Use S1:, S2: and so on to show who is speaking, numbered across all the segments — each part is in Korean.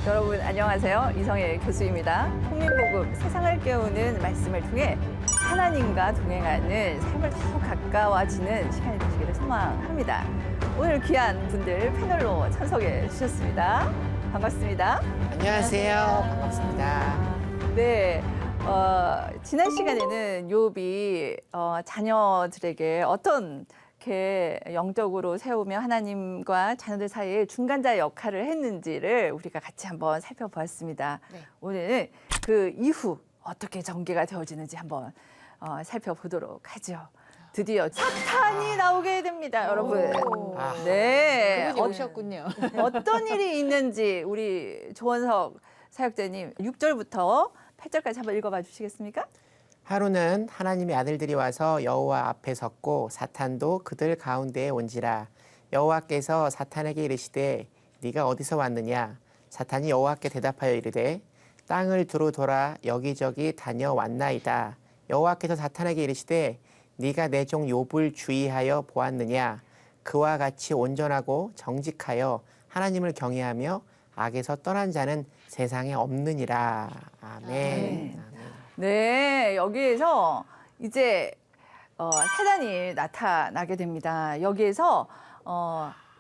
S1: 여러분 안녕하세요. 이성애 교수입니다. 국민복음 세상을 깨우는 말씀을 통해 하나님과 동행하는 삶을 더 가까워지는 시간이 되시기를 소망합니다. 오늘 귀한 분들 패널로 참석해 주셨습니다. 반갑습니다.
S2: 안녕하세요. 반갑습니다.
S1: 네, 지난 시간에는 욥이 자녀들에게 어떤 이렇게 영적으로 세우며 하나님과 자녀들 사이에 중간자 역할을 했는지를 우리가 같이 한번 살펴보았습니다.
S2: 네.
S1: 오늘은 그 이후 어떻게 전개가 되어지는지 한번 살펴보도록 하죠. 드디어 사탄이 나오게 됩니다, 여러분.
S2: 아.
S1: 네,
S3: 그분이 오셨군요.
S1: 어떤 일이 있는지 우리 조원석 사역자님 6절부터 8절까지 한번 읽어봐 주시겠습니까?
S2: 하루는 하나님의 아들들이 와서 여호와 앞에 섰고 사탄도 그들 가운데에 온지라. 여호와께서 사탄에게 이르시되 네가 어디서 왔느냐? 사탄이 여호와께 대답하여 이르되 땅을 두루 돌아 여기저기 다녀왔나이다. 여호와께서 사탄에게 이르시되 네가 내 종 욥을 주의하여 보았느냐? 그와 같이 온전하고 정직하여 하나님을 경외하며 악에서 떠난 자는 세상에 없느니라. 아멘.
S1: 네, 여기에서 이제 사단이 나타나게 됩니다. 여기에서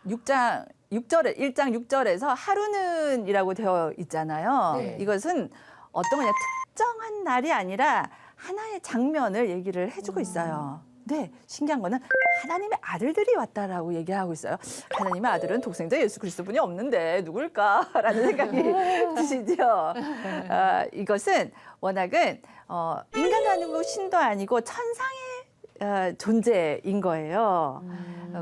S1: 1장 6절에서 하루는이라고 되어 있잖아요.
S2: 네.
S1: 이것은 어떤 그냥 특정한 날이 아니라 하나의 장면을 얘기를 해주고 있어요. 네, 신기한 거는 하나님의 아들들이 왔다라고 얘기하고 있어요. 하나님의 아들은 독생자 예수 그리스도분이 없는데 누굴까라는 생각이 드시죠. 이것은 워낙은 인간도 아니고 신도 아니고 천상의 존재인 거예요.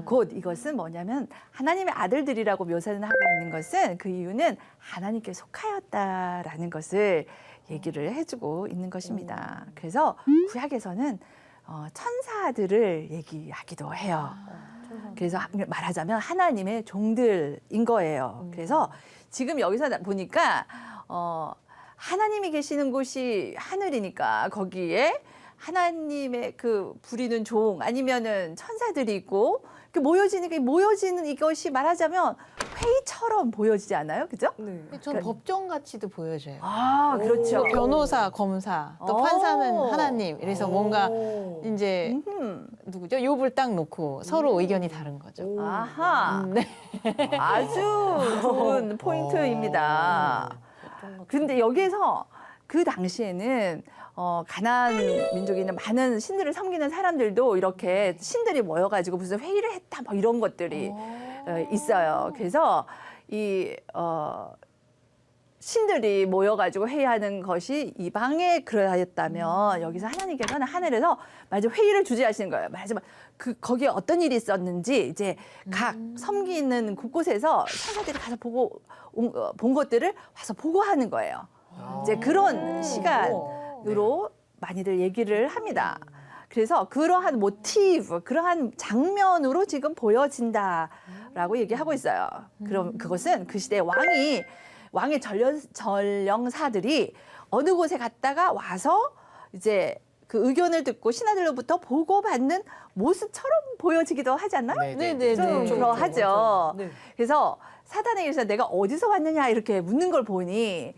S1: 곧 이것은 뭐냐면 하나님의 아들들이라고 묘사는 하고 있는 것은 그 이유는 하나님께 속하였다라는 것을 얘기를 해주고 있는 것입니다. 그래서 구약에서는 천사들을 얘기하기도 해요. 그래서 말하자면 하나님의 종들인 거예요. 그래서 지금 여기서 보니까 하나님이 계시는 곳이 하늘이니까 거기에 하나님의 그 부리는 종 아니면은 천사들이 있고 모여지는 이것이 말하자면 회의처럼 보여지지 않아요? 그죠?
S3: 네. 전 법정 가치도 보여져요.
S1: 아, 그렇죠.
S3: 또 변호사, 검사, 또 판사는 하나님. 이래서 뭔가 이제 누구죠? 욥을 딱 놓고 서로 의견이 다른 거죠.
S1: 아하.
S3: 네.
S1: 아주 좋은 포인트입니다. 그런데 여기에서 그 당시에는 가나안 민족에 있는 많은 신들을 섬기는 사람들도 이렇게 신들이 모여가지고 무슨 회의를 했다 뭐 이런 것들이 있어요. 그래서 이 신들이 모여가지고 회의하는 것이 이방에 그러하였다면 여기서 하나님께서는 하늘에서 마저 회의를 주재하시는 거예요. 말하자면 거기에 어떤 일이 있었는지 이제 각 섬기는 곳곳에서 천사들이 가서 본 것들을 와서 보고하는 거예요. 이제 그런 시간으로 많이들 얘기를 합니다. 그래서 그러한 모티브, 그러한 장면으로 지금 보여진다라고 얘기하고 있어요. 그럼 그것은 그 시대의 왕의 전령사들이 어느 곳에 갔다가 와서 이제 그 의견을 듣고 신하들로부터 보고받는 모습처럼 보여지기도 하지 않나요?
S3: 네.
S1: 좀 그러하죠.
S3: 네.
S1: 그래서 사탄에게서 내가 어디서 왔느냐 이렇게 묻는 걸 보니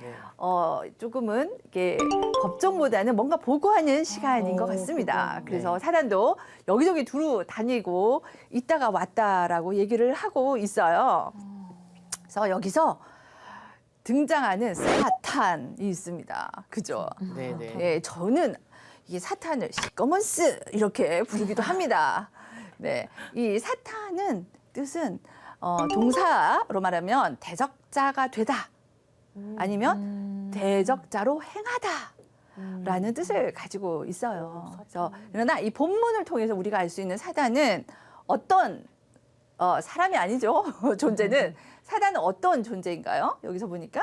S1: 조금은 이게 법정보다는 뭔가 보고하는 시간인 것 같습니다. 그래서 사탄도 여기저기 두루 다니고 있다가 왔다라고 얘기를 하고 있어요. 그래서 여기서 등장하는 사탄이 있습니다. 그죠?
S2: 네네.
S1: 예, 저는 이 사탄을 시꺼먼스 이렇게 부르기도 합니다. 네, 이 사탄은 뜻은 동사로 말하면 대적자가 되다 아니면 대적자로 행하다라는 뜻을 가지고 있어요. 그래서 그러나 이 본문을 통해서 우리가 알 수 있는 사탄은 어떤 사람이 아니죠. 존재는 사탄은 어떤 존재인가요? 여기서 보니까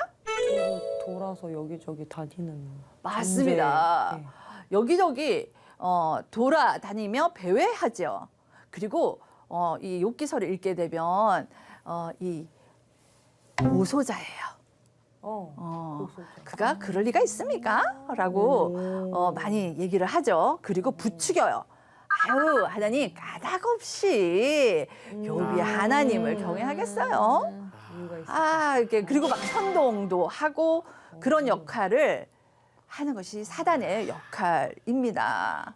S4: 돌아서 여기저기 다니는.
S1: 맞습니다.
S4: 존재. 네.
S1: 여기저기 돌아다니며 배회하죠. 그리고 이 욥기서를 읽게 되면 이 고소자예요. 그가 그럴 리가 있습니까? 라고 많이 얘기를 하죠. 그리고 부추겨요. 아유, 하나님 까닭없이 욥이 하나님을 경외하겠어요?
S4: 이유가 있어.
S1: 이렇게 그리고 막 선동도 하고 그런 역할을 하는 것이 사단의 역할입니다.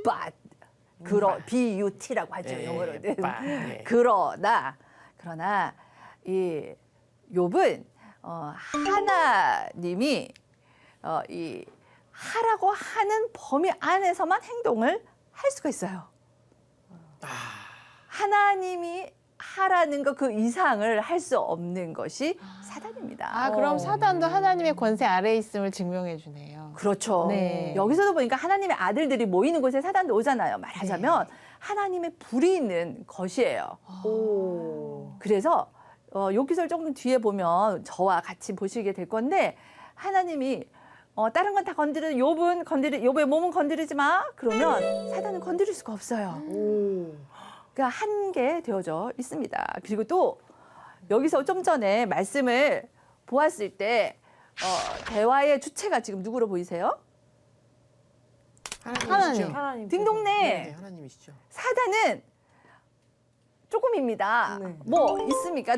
S1: But BUT라고 하죠.
S2: 예,
S1: 영어로는.
S2: 예.
S1: 그러나 이 욥은 하나님이 이 하라고 하는 범위 안에서만 행동을 할 수가 있어요. 하나님이 하라는 것 그 이상을 할 수 없는 것이 사단입니다.
S3: 그럼 사단도 하나님의 권세 아래에 있음을 증명해 주네요.
S1: 그렇죠.
S3: 네.
S1: 여기서도 보니까 하나님의 아들들이 모이는 곳에 사단도 오잖아요. 말하자면 하나님의 불이 있는 것이에요.
S4: 오.
S1: 그래서 요 기절 조금 뒤에 보면 저와 같이 보시게 될 건데 하나님이 다른 건 다 욥의 몸은 건드리지 마. 그러면 사단은 건드릴 수가 없어요.
S4: 오.
S1: 그러니까 한계되어져 있습니다. 그리고 또 여기서 좀 전에 말씀을 보았을 때 대화의 주체가 지금 누구로 보이세요?
S2: 하나님이시죠.
S4: 하나님.
S1: 딩동네.
S2: 네, 하나님이시죠.
S1: 사단은 조금입니다.
S4: 네.
S1: 뭐 있습니까?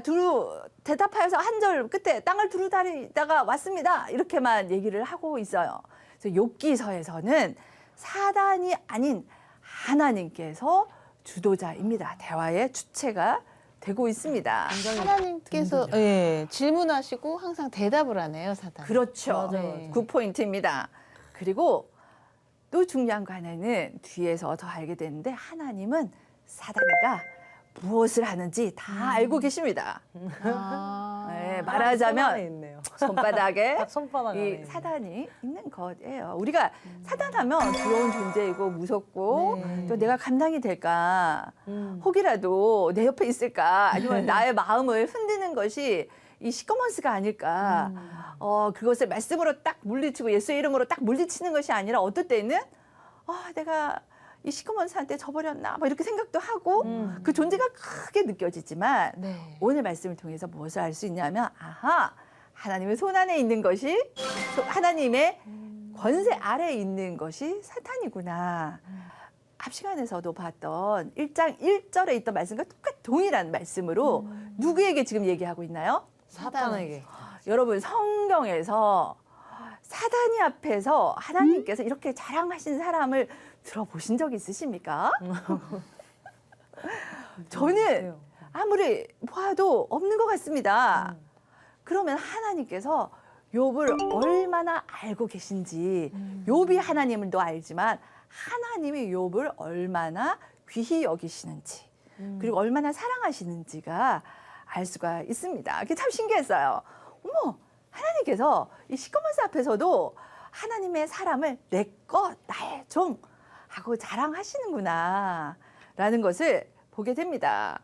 S1: 대답하여서 한 절 끝에 땅을 두루다니다가 왔습니다. 이렇게만 얘기를 하고 있어요. 그래서 욥기서에서는 사단이 아닌 하나님께서 주도자입니다. 대화의 주체가 되고 있습니다.
S3: 하나님께서 질문하시고 항상 대답을 하네요, 사단.
S1: 그렇죠.
S4: 맞아요.
S1: 그 포인트입니다. 그리고 또 중요한 거 하나는 뒤에서 더 알게 되는데 하나님은 사단이가 무엇을 하는지 다 알고 계십니다. 네,
S4: 손안에
S1: 말하자면
S4: 있네요.
S1: 손바닥에
S4: 딱 손바닥 안에
S1: 이
S4: 있네요.
S1: 사단이 있는 거예요. 우리가 사단하면 두려운 존재이고 무섭고 또 내가 감당이 될까 혹이라도 내 옆에 있을까 아니면 나의 마음을 흔드는 것이 이 시커먼스가 아닐까 그것을 말씀으로 딱 물리치고 예수의 이름으로 딱 물리치는 것이 아니라 어떨 때는 내가 이 시커먼스한테 져버렸나 뭐 이렇게 생각도 하고 그 존재가 크게 느껴지지만
S3: 네.
S1: 오늘 말씀을 통해서 무엇을 알 수 있냐면 하나님의 손 안에 있는 것이 하나님의 권세 아래에 있는 것이 사탄이구나. 앞 시간에서도 봤던 1장 1절에 있던 말씀과 동일한 말씀으로 누구에게 지금 얘기하고 있나요?
S4: 사탄에게.
S1: 여러분 성경에서 사단이 앞에서 하나님께서 이렇게 자랑하신 사람을 들어보신 적 있으십니까? 저는 아무리 봐도 없는 것 같습니다. 그러면 하나님께서 욥을 얼마나 알고 계신지 욥이 하나님을 또 알지만 하나님이 욥을 얼마나 귀히 여기시는지 그리고 얼마나 사랑하시는지가 알 수가 있습니다. 그게 참 신기했어요. 어머, 하나님께서 이 시커먼스 앞에서도 하나님의 사람을 내 것, 나의 종 하고 자랑하시는구나 라는 것을 보게 됩니다.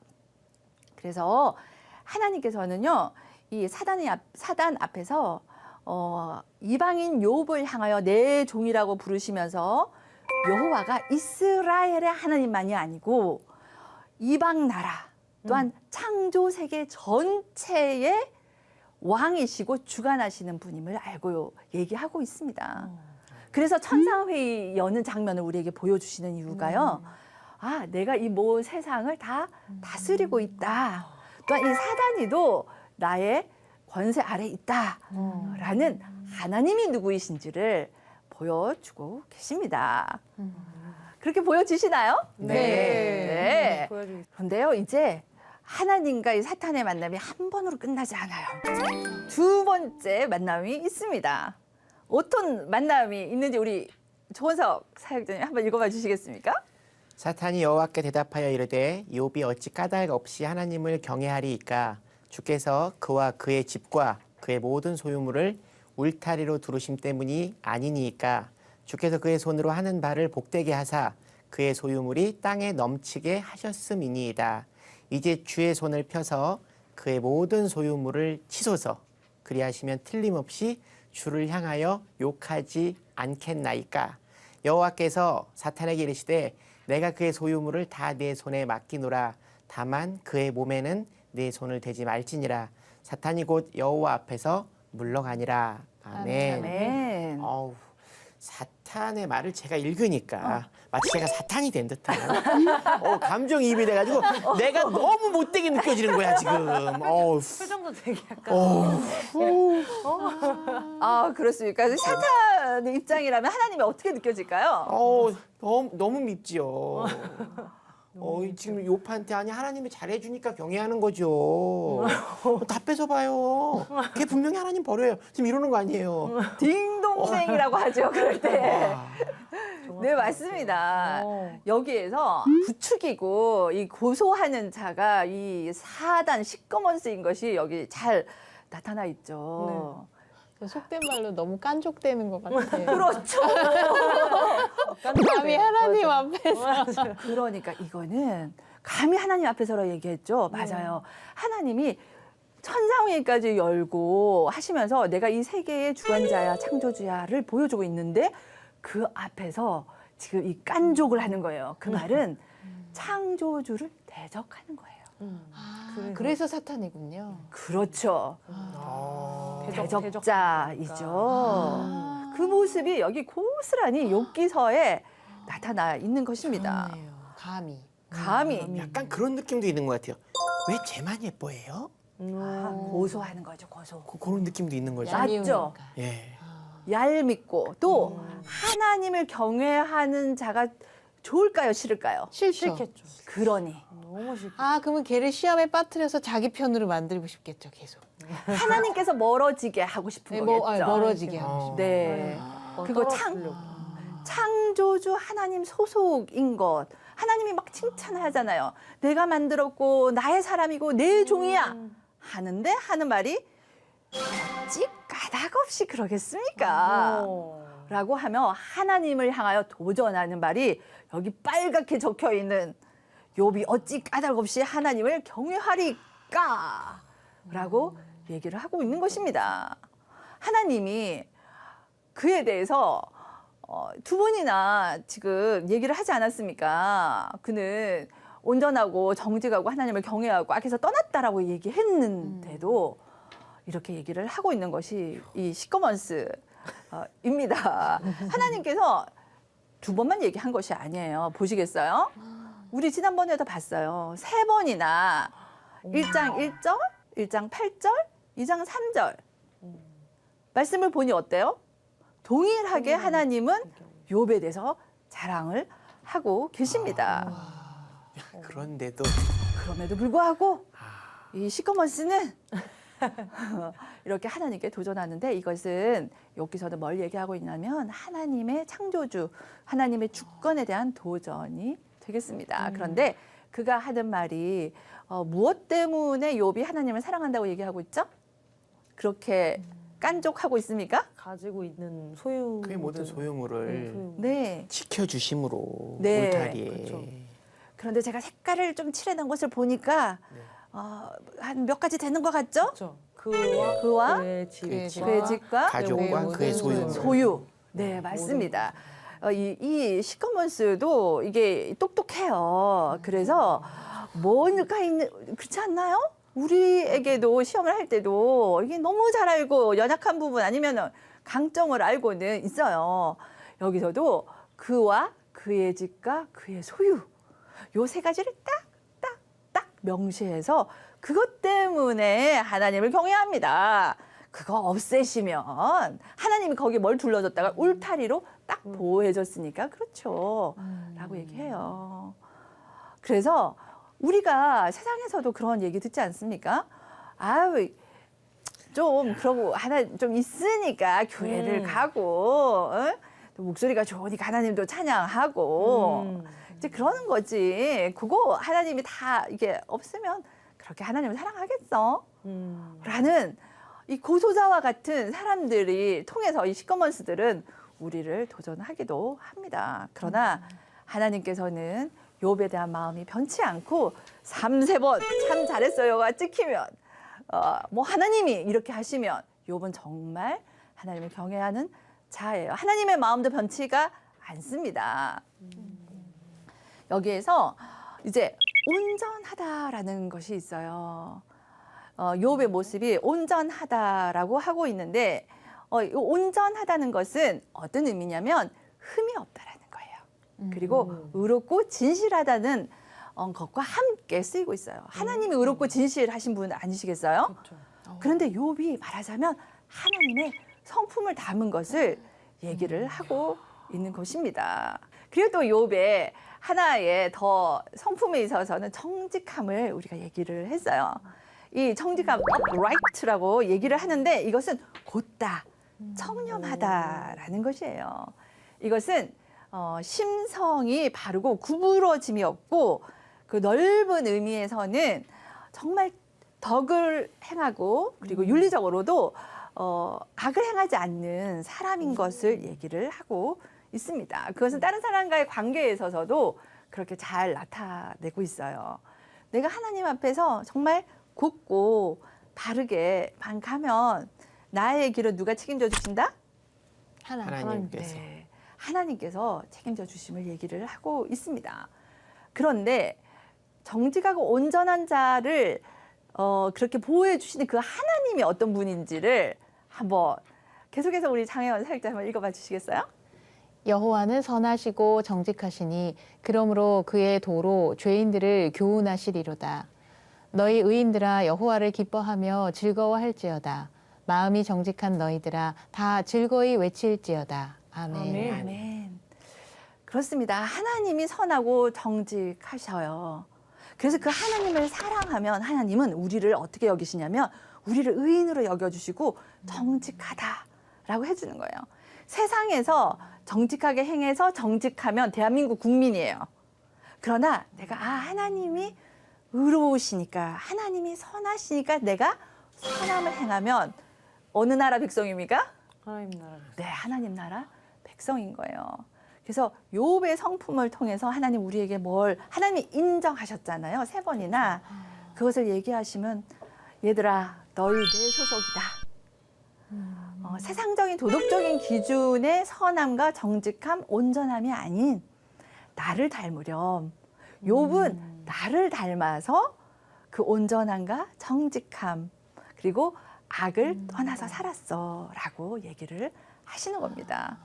S1: 그래서 하나님께서는요, 이 사단 앞에서 이방인 욥을 향하여 내 종이라고 부르시면서 여호와가 이스라엘의 하나님만이 아니고 이방 나라 또한 창조 세계 전체의 왕이시고 주관하시는 분임을 알고 얘기하고 있습니다. 그래서 천상회의 여는 장면을 우리에게 보여주시는 이유가요. 내가 이 모든 세상을 다 다스리고 있다. 또한 이 사단이도 나의 권세 아래 있다라는 하나님이 누구이신지를 보여주고 계십니다. 그렇게 보여지시나요? 네.
S4: 보여주겠습니다.
S1: 그런데요, 이제 하나님과 이 사탄의 만남이 한 번으로 끝나지 않아요. 두 번째 만남이 있습니다. 어떤 만남이 있는지 우리 조원석 사역자님 한번 읽어봐 주시겠습니까?
S2: 사탄이 여호와께 대답하여 이르되 욥이 어찌 까닭 없이 하나님을 경외하리이까 주께서 그와 그의 집과 그의 모든 소유물을 울타리로 두르심 때문이 아니니이까 주께서 그의 손으로 하는 바를 복되게 하사 그의 소유물이 땅에 넘치게 하셨음이니이다. 이제 주의 손을 펴서 그의 모든 소유물을 치소서. 그리하시면 틀림없이 주를 향하여 욕하지 않겠나이까. 여호와께서 사탄에게 이르시되 내가 그의 소유물을 다 내 손에 맡기노라. 다만 그의 몸에는 내 손을 대지 말지니라. 사탄이 곧 여호와 앞에서 물러가니라. 아멘.
S1: 아멘.
S2: 어우, 사탄 사탄의 말을 제가 읽으니까 마치 제가 사탄이 된 듯한 감정이입이 돼가지고 내가 너무 못되게 느껴지는 거야 지금.
S4: 표정도 되게 약간.
S1: 아, 그렇습니까? 사탄의 입장이라면 하나님이 어떻게 느껴질까요?
S2: 너무 밉지요. 지금 욥한테 아니 하나님이 잘해주니까 경외하는 거죠. 다 뺏어봐요. 걔 분명히 하나님 버려요. 지금 이러는 거 아니에요.
S1: 딩동댕이라고 하죠. 그럴 때.
S2: 와,
S1: 네, 맞습니다. 여기에서 부축이고 이 고소하는 자가 이 사단 시꺼먼스인 것이 여기 잘 나타나 있죠.
S3: 속된 말로 너무 깐족되는 것 같아요.
S1: 그렇죠.
S3: 감히 하나님 앞에서.
S1: 그러니까 이거는 감히 하나님 앞에서라 얘기했죠. 맞아요. 하나님이 천상위까지 열고 하시면서 내가 이 세계의 주관자야 창조주야를 보여주고 있는데 그 앞에서 지금 이 깐족을 하는 거예요. 그 말은 창조주를 대적하는 거예요.
S3: 그래서 사탄이군요.
S1: 그렇죠. 대적자이죠. 그 모습이 여기 고스란히 욥기서에 나타나 있는 것입니다.
S3: 그렇네요. 감히.
S1: 감히
S2: 약간 그런 느낌도 있는 것 같아요. 왜 쟤만 예뻐해요?
S1: 고소하는 거죠, 고소.
S2: 그런 느낌도 있는 거죠.
S1: 맞죠?
S2: 예.
S1: 얄밉고 또 하나님을 경외하는 자가 좋을까요, 싫을까요?
S3: 싫겠죠.
S1: 그러니
S4: 너무 싫.
S3: 그러면 걔를 시험에 빠뜨려서 자기 편으로 만들고 싶겠죠, 계속.
S1: 하나님께서 멀어지게 하고 싶은 거겠죠.
S3: 멀어지게 하고 싶
S1: 네. 그리고 창조주 하나님 소속인 것. 하나님이 막 칭찬하잖아요. 내가 만들었고 나의 사람이고 내 종이야. 하는데 하는 말이 어찌 까닭없이 그러겠습니까? 라고 하며 하나님을 향하여 도전하는 말이 여기 빨갛게 적혀 있는 욥이 어찌 까닭없이 하나님을 경외하리까? 라고 얘기를 하고 있는 것입니다. 하나님이 그에 대해서 두 번이나 지금 얘기를 하지 않았습니까? 그는 온전하고 정직하고 하나님을 경외하고 악에서 떠났다라고 얘기했는데도 이렇게 얘기를 하고 있는 것이 이 시커먼스입니다. 하나님께서 두 번만 얘기한 것이 아니에요. 보시겠어요? 우리 지난번에도 봤어요. 세 번이나 1장 1절, 1장 8절, 2장 3절 말씀을 보니 어때요? 동일하게 하나님은 욥에 대해서 자랑을 하고 계십니다.
S2: 그런데도
S1: 그럼에도 불구하고 이 시커먼스는 이렇게 하나님께 도전하는데 이것은 여기서는 뭘 얘기하고 있냐면 하나님의 창조주, 하나님의 주권에 대한 도전이 되겠습니다. 그런데 그가 하는 말이 무엇 때문에 욥이 하나님을 사랑한다고 얘기하고 있죠? 그렇게 깐족하고 있습니까?
S4: 가지고 있는 소유.
S2: 그의 모든 소유물을
S1: 네.
S2: 지켜주심으로
S1: 네,
S2: 울타리에.
S4: 그렇죠.
S1: 그런데 제가 색깔을 좀 칠해놓은 것을 보니까 한 몇 가지 되는 것 같죠?
S4: 그렇죠. 그와
S1: 그와
S4: 그의 집.
S3: 그의 집.
S1: 그의 집과
S2: 가족과
S3: 모든
S2: 그의 소유물.
S1: 소유. 네, 맞습니다. 이 시커먼스도 이게 똑똑해요. 그래서 뭔가 있는, 그렇지 않나요? 우리에게도 시험을 할 때도 이게 너무 잘 알고 연약한 부분 아니면 강점을 알고는 있어요. 여기서도 그와 그의 집과 그의 소유. 요 세 가지를 딱 명시해서 그것 때문에 하나님을 경외합니다. 그거 없애시면 하나님이 거기에 뭘 둘러줬다가 울타리로 딱 보호해줬으니까 그렇죠. 라고 얘기해요. 그래서 우리가 세상에서도 그런 얘기 듣지 않습니까? 아유, 좀 그러고 하나 좀 있으니까 교회를 가고 또 목소리가 좋으니까 하나님도 찬양하고 이제 그러는 거지. 그거 하나님이 다 이게 없으면 그렇게 하나님을 사랑하겠어? 라는 이 고소자와 같은 사람들이 통해서 이 시커먼스들은 우리를 도전하기도 합니다. 그러나 하나님께서는 욥에 대한 마음이 변치 않고 3-4번 참 잘했어요가 찍히면 뭐 하나님이 이렇게 하시면 욥은 정말 하나님을 경외하는 자예요. 하나님의 마음도 변치가 않습니다. 여기에서 이제 온전하다라는 것이 있어요. 욥의 모습이 온전하다라고 하고 있는데 이 온전하다는 것은 어떤 의미냐면 흠이 없다라는 거예요. 그리고 의롭고 진실하다는 것과 함께 쓰이고 있어요. 하나님이 의롭고 진실하신 분 아니시겠어요?
S4: 그렇죠.
S1: 그런데 욥이 말하자면 하나님의 성품을 담은 것을 얘기를 하고 있는 것입니다. 그리고 또 욥의 하나의 더 성품에 있어서는 정직함을 우리가 얘기를 했어요. 이 정직함, upright라고 얘기를 하는데 이것은 곧다, 청렴하다라는 것이에요. 이것은 심성이 바르고 구부러짐이 없고 그 넓은 의미에서는 정말 덕을 행하고 그리고 윤리적으로도 악을 행하지 않는 사람인 것을 얘기를 하고 있습니다. 그것은 다른 사람과의 관계에 있어서도 그렇게 잘 나타내고 있어요. 내가 하나님 앞에서 정말 굳고 바르게만 가면 나의 길은 누가 책임져 주신다?
S2: 하나님께서.
S1: 네, 하나님께서 책임져 주심을 얘기를 하고 있습니다. 그런데 정직하고 온전한 자를 그렇게 보호해 주시는 그 하나님이 어떤 분인지를 한번 계속해서 우리 장혜원 사역자 한번 읽어봐 주시겠어요?
S3: 여호와는 선하시고 정직하시니 그러므로 그의 도로 죄인들을 교훈하시리로다. 너희 의인들아 여호와를 기뻐하며 즐거워할지어다. 마음이 정직한 너희들아 다 즐거이 외칠지어다. 아멘.
S4: 아멘.
S1: 아멘. 그렇습니다. 하나님이 선하고 정직하셔요. 그래서 그 하나님을 사랑하면 하나님은 우리를 어떻게 여기시냐면 우리를 의인으로 여겨주시고 정직하다라고 해주는 거예요. 세상에서 정직하게 행해서 정직하면 대한민국 국민이에요. 그러나 내가 하나님이 의로우시니까 하나님이 선하시니까 내가 선함을 행하면 어느 나라 백성입니까?
S4: 하나님 나라.
S1: 네, 하나님 나라 백성인 거예요. 그래서 욥의 성품을 통해서 하나님 우리에게 하나님이 인정하셨잖아요. 3번이나. 그것을 얘기하시면 얘들아 너희 내 소속이다. 세상적인 도덕적인 기준의 선함과 정직함, 온전함이 아닌 나를 닮으렴. 욥은 나를 닮아서 그 온전함과 정직함 그리고 악을 떠나서 살았어라고 얘기를 하시는 겁니다.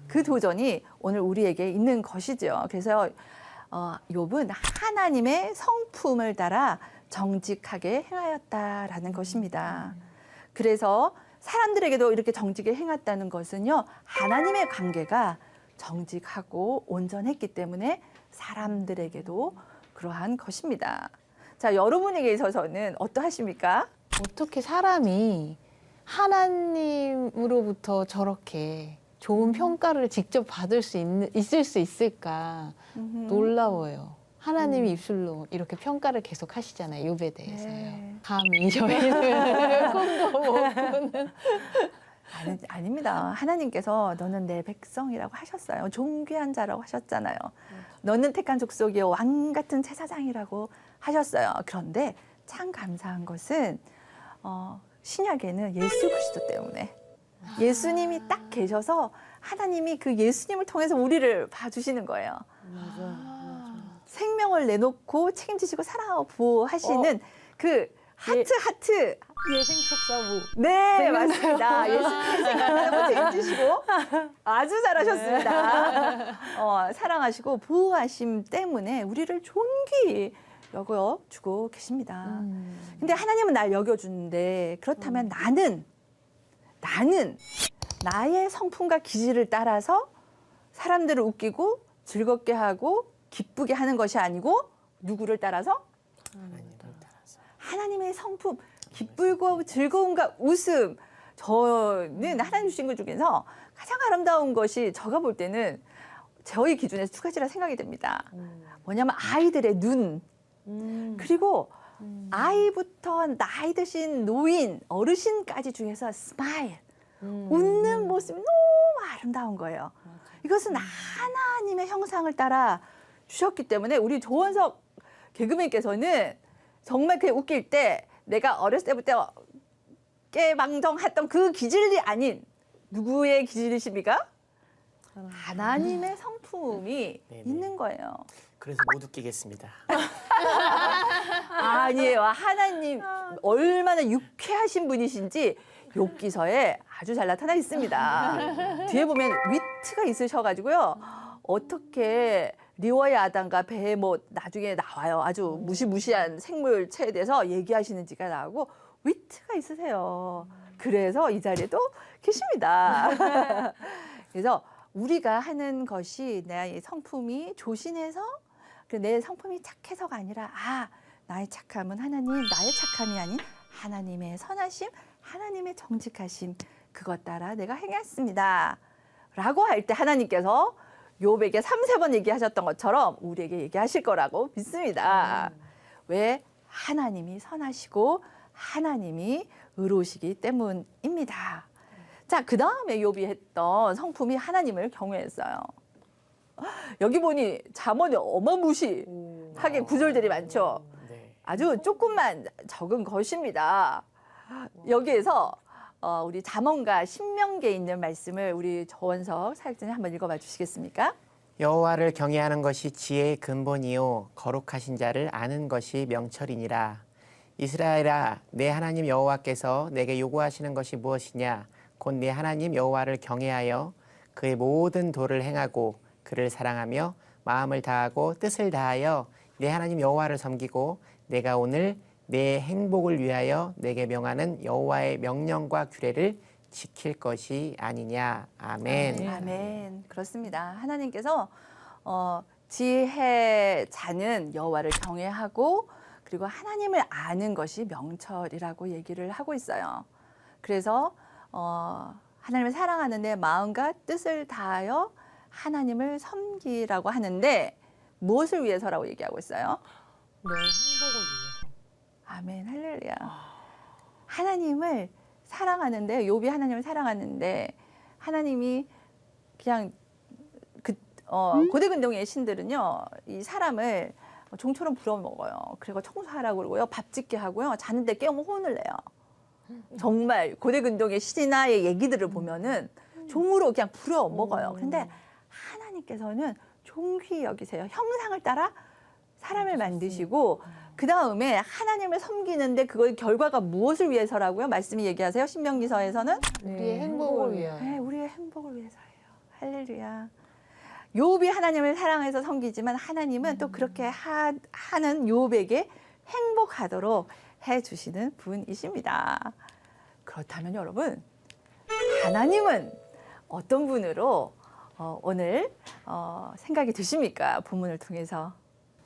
S1: 그 도전이 오늘 우리에게 있는 것이죠. 그래서 욥은 하나님의 성품을 따라 정직하게 행하였다라는 것입니다. 그래서 사람들에게도 이렇게 정직하게 행했다는 것은요. 하나님의 관계가 정직하고 온전했기 때문에 사람들에게도 그러한 것입니다. 자, 여러분에게 있어서는 어떠하십니까?
S3: 어떻게 사람이 하나님으로부터 저렇게 좋은 평가를 직접 받을 수 있을 수 있을까 놀라워요. 하나님이 입술로 이렇게 평가를 계속 하시잖아요. 욥에 대해서요.
S1: 네.
S3: 감히 저희는 꿈도 못 꾸는.
S1: 아닙니다. 하나님께서 너는 내 백성이라고 하셨어요. 존귀한 자라고 하셨잖아요. 너는 택한 족속이요 왕 같은 제사장이라고 하셨어요. 그런데 참 감사한 것은 신약에는 예수 그리스도 때문에 예수님이 딱 계셔서 하나님이 그 예수님을 통해서 우리를 봐주시는 거예요.
S4: 맞아요.
S1: 생명을 내놓고 책임지시고 사랑하고 보호하시는 그 하트
S4: 예생책 사부.
S1: 네, 맞습니다. 예수님이 생각하고 책임지시고 아주 잘하셨습니다. 사랑하시고 보호하심 때문에 우리를 존귀히 여겨주고 계십니다. 근데 하나님은 날 여겨주는데 그렇다면 나는 나의 성품과 기질을 따라서 사람들을 웃기고 즐겁게 하고 기쁘게 하는 것이 아니고 누구를 따라서?
S2: 하나님을 따라서.
S1: 하나님의 성품, 기쁘고 즐거움과 웃음. 저는 하나님 주신 것 중에서 가장 아름다운 것이 제가 볼 때는 저희 기준에서 2가지라 생각이 됩니다. 뭐냐면 아이들의 눈, 그리고 아이부터 나이 드신 노인, 어르신까지 중에서 스마일, 웃는 모습이 너무 아름다운 거예요. 이것은 하나님의 형상을 따라 주셨기 때문에 우리 조원석 개그맨께서는 정말 그 웃길 때 내가 어렸을 때부터 깨방정했던 그 기질이 아닌 누구의 기질이십니까? 하나님의 성품이
S2: 네네.
S1: 있는 거예요.
S2: 그래서 못 웃기겠습니다.
S1: 아니에요. 하나님 얼마나 유쾌하신 분이신지 욥기서에 아주 잘 나타나 있습니다. 뒤에 보면 위트가 있으셔가지고요. 어떻게 리워의 아담과 배의 못 나중에 나와요. 아주 무시무시한 생물체에 대해서 얘기하시는지가 나오고 위트가 있으세요. 그래서 이 자리에도 계십니다. 그래서 우리가 하는 것이 내 성품이 조신해서 내 성품이 착해서가 아니라 나의 착함은 하나님, 나의 착함이 아닌 하나님의 선하심, 하나님의 정직하심 그것 따라 내가 행했습니다. 라고 할 때 하나님께서 욥에게 3-4번 얘기하셨던 것처럼 우리에게 얘기하실 거라고 믿습니다. 왜? 하나님이 선하시고 하나님이 의로우시기 때문입니다. 자, 그 다음에 욥이 했던 성품이 하나님을 경외했어요. 여기 보니 잠언이 어마무시하게 구절들이 많죠.
S2: 네.
S1: 아주 조금만 적은 것입니다. 여기에서 우리 잠언과 신명기에 있는 말씀을 우리 조원석 사역자님 한번 읽어봐 주시겠습니까?
S2: 여호와를 경외하는 것이 지혜의 근본이요 거룩하신 자를 아는 것이 명철이니라. 이스라엘아, 내 하나님 여호와께서 내게 요구하시는 것이 무엇이냐? 곧 내 하나님 여호와를 경외하여 그의 모든 도를 행하고 그를 사랑하며 마음을 다하고 뜻을 다하여 내 하나님 여호와를 섬기고 내가 오늘 내 행복을 위하여 내게 명하는 여호와의 명령과 규례를 지킬 것이 아니냐. 아멘.
S1: 아멘. 그렇습니다. 하나님께서 지혜자는 여호와를 경외하고 그리고 하나님을 아는 것이 명철이라고 얘기를 하고 있어요. 그래서 하나님을 사랑하는 내 마음과 뜻을 다하여 하나님을 섬기라고 하는데 무엇을 위해서라고 얘기하고 있어요?
S4: 내 행복을 위해서.
S1: 아멘, 할렐루야. 하나님을 사랑하는데 욥이 하나님을 사랑하는데 하나님이 그냥 고대 근동의 신들은요 이 사람을 종처럼 부려먹어요. 그리고 청소하라고 그러고요, 밥 짓게 하고요, 자는데 깨우면 혼을 내요. 정말 고대 근동의 신화의 얘기들을 보면은 종으로 그냥 부려먹어요. 그런데 하나님께서는 존귀히 여기세요. 형상을 따라 사람을 만드시고 그 다음에 하나님을 섬기는데 그걸 결과가 무엇을 위해서라고요? 말씀이 얘기하세요. 신명기서에서는
S3: 우리의 행복을 위하여.
S1: 네, 우리의 행복을 위해서예요. 할렐루야. 욥이 하나님을 사랑해서 섬기지만 하나님은 또 그렇게 하는 욥에게 행복하도록 해주시는 분이십니다. 그렇다면 여러분, 하나님은 어떤 분으로 오늘 생각이 드십니까? 본문을 통해서.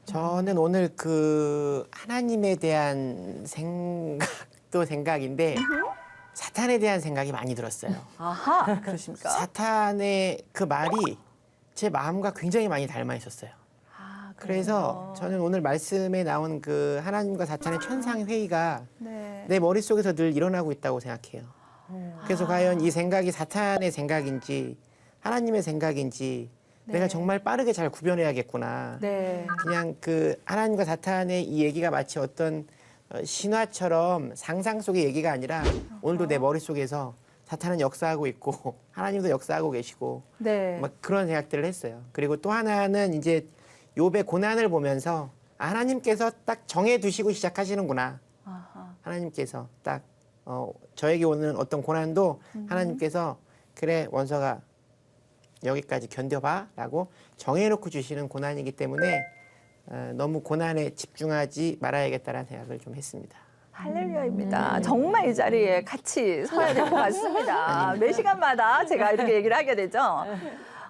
S2: 저는 오늘 그 하나님에 대한 생각도 생각인데 사탄에 대한 생각이 많이 들었어요.
S1: 아하, 그러십니까?
S2: 사탄의 그 말이 제 마음과 굉장히 많이 닮아 있었어요. 그래서 저는 오늘 말씀에 나온 그 하나님과 사탄의 천상 회의가
S1: 네.
S2: 내 머릿속에서 늘 일어나고 있다고 생각해요. 그래서 과연 이 생각이 사탄의 생각인지 하나님의 생각인지 내가 정말 빠르게 잘 구별해야겠구나.
S1: 네.
S2: 그냥 그 하나님과 사탄의 이 얘기가 마치 어떤 신화처럼 상상 속의 얘기가 아니라 오늘도 내 머릿속에서 사탄은 역사하고 있고 하나님도 역사하고 계시고
S1: 네.
S2: 막 그런 생각들을 했어요. 그리고 또 하나는 이제 욥의 고난을 보면서 하나님께서 딱 정해두시고 시작하시는구나.
S1: 아하.
S2: 하나님께서 딱 저에게 오는 어떤 고난도 하나님께서 그래 원서가 여기까지 견뎌봐라고 정해놓고 주시는 고난이기 때문에 너무 고난에 집중하지 말아야겠다라는 생각을 좀 했습니다.
S1: 할렐루야입니다. 정말 이 자리에 같이 서야 될 것 같습니다. 매 시간마다 제가 이렇게 얘기를 하게 되죠.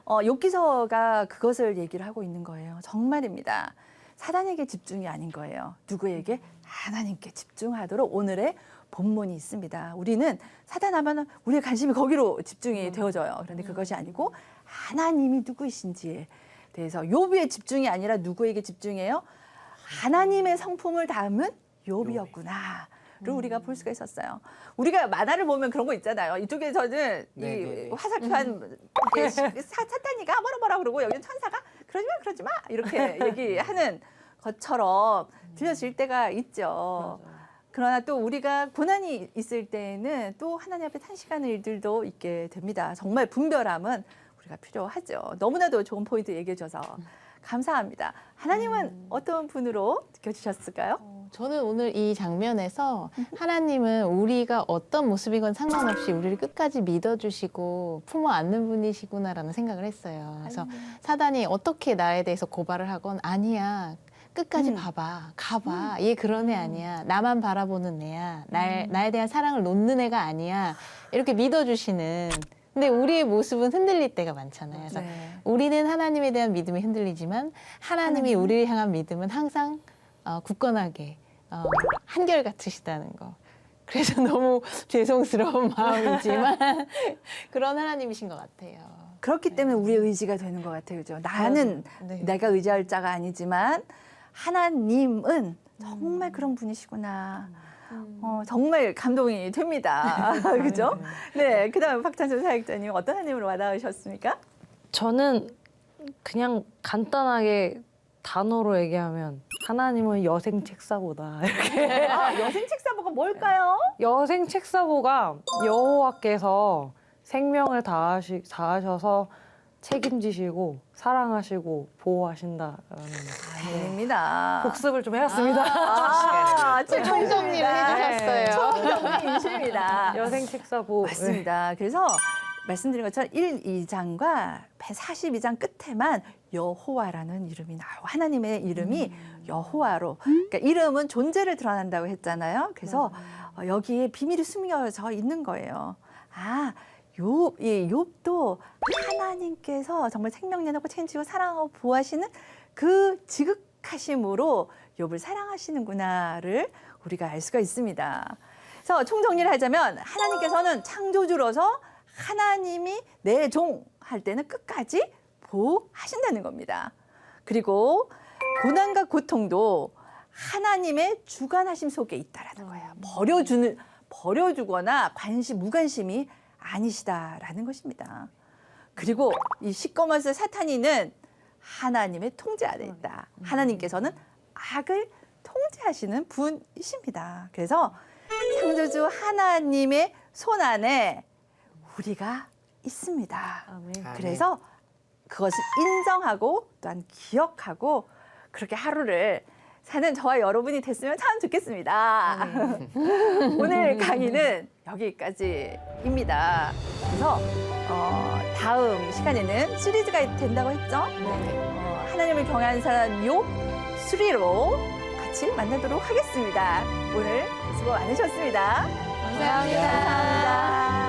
S1: 욥기서가 그것을 얘기를 하고 있는 거예요. 정말입니다. 사단에게 집중이 아닌 거예요. 누구에게? 하나님께 집중하도록 오늘의 본문이 있습니다. 우리는 사단하면 우리의 관심이 거기로 집중이 되어져요. 그런데 그것이 아니고 하나님이 누구이신지에 대해서 욥의 집중이 아니라 누구에게 집중해요? 하나님의 성품을 담은 욥이었구나. 를 우리가 볼 수가 있었어요. 우리가 만화를 보면 그런 거 있잖아요. 이쪽에서는
S2: 네네네.
S1: 이 화살표한 사탄이가 뭐라 그러고 여기는 천사가 그러지 마 이렇게 얘기하는 것처럼 들려질 때가 있죠. 그러나 또 우리가 고난이 있을 때에는 또 하나님 앞에 탄식하는 일들도 있게 됩니다. 정말 분별함은 우리가 필요하죠. 너무나도 좋은 포인트 얘기해 줘서 감사합니다. 하나님은 어떤 분으로 느껴지셨을까요?
S3: 저는 오늘 이 장면에서 하나님은 우리가 어떤 모습이건 상관없이 우리를 끝까지 믿어주시고 품어 안는 분이시구나라는 생각을 했어요. 그래서 사단이 어떻게 나에 대해서 고발을 하건 아니야. 끝까지 봐봐. 가봐. 얘 그런 애 아니야. 나만 바라보는 애야. 나에 대한 사랑을 놓는 애가 아니야. 이렇게 믿어주시는. 근데 우리의 모습은 흔들릴 때가 많잖아요. 그래서
S1: 네.
S3: 우리는 하나님에 대한 믿음이 흔들리지만 하나님이 우리를 향한 믿음은 항상 굳건하게 한결같으시다는 거. 그래서 너무 죄송스러운 마음이지만 그런 하나님이신 것 같아요.
S1: 그렇기 때문에 우리의 의지가 되는 것 같아요. 그죠? 나는
S3: 네.
S1: 내가 의지할 자가 아니지만 하나님은 정말 그런 분이시구나. 정말 감동이 됩니다. 그죠? 네. 그 다음에 박찬수 사역자님 어떤 하나님으로 와닿으셨습니까?
S4: 저는 그냥 간단하게 단어로 얘기하면 하나님은 여생 책사보다 이렇게.
S1: 여생 책사보가 뭘까요?
S4: 여생 책사보가 여호와께서 생명을 다하셔서 책임지시고 사랑하시고 보호하신다라는
S1: 아닙니다.
S4: 복습을 좀 해왔습니다.
S3: 총정리를 해주셨어요.
S1: 총정리이십니다.
S4: 여생 책사보.
S1: 맞습니다. 그래서 말씀드린 것처럼 1, 2장과 42장 끝에만 여호와라는 이름이 나와요. 하나님의 이름이 여호와로. 그러니까 이름은 존재를 드러난다고 했잖아요. 그래서 여기에 비밀이 숨겨져 있는 거예요. 욥도 하나님께서 정말 생명 내놓고 책임지고 사랑하고 보호하시는 그 지극하심으로 욥을 사랑하시는구나를 우리가 알 수가 있습니다. 그래서 총정리를 하자면 하나님께서는 창조주로서 하나님이 내 종 할 때는 끝까지 보호하신다는 겁니다. 그리고 고난과 고통도 하나님의 주관하심 속에 있다라는 거예요. 버려주거나 무관심이 아니시다라는 것입니다. 그리고 이 시꺼먼 사탄이는 하나님의 통제 아래 있다. 하나님께서는 악을 통제하시는 분이십니다. 그래서 창조주 하나님의 손 안에 우리가 있습니다.
S4: 아멘.
S1: 그래서 그것을 인정하고 또한 기억하고 그렇게 하루를 사는 저와 여러분이 됐으면 참 좋겠습니다. 오늘 강의는 여기까지입니다. 그래서 다음 시간에는 시리즈가 된다고 했죠? 하나님을 경외하는 사람 욥 3로 같이 만나도록 하겠습니다. 오늘 수고 많으셨습니다.
S3: 감사합니다.
S1: 감사합니다.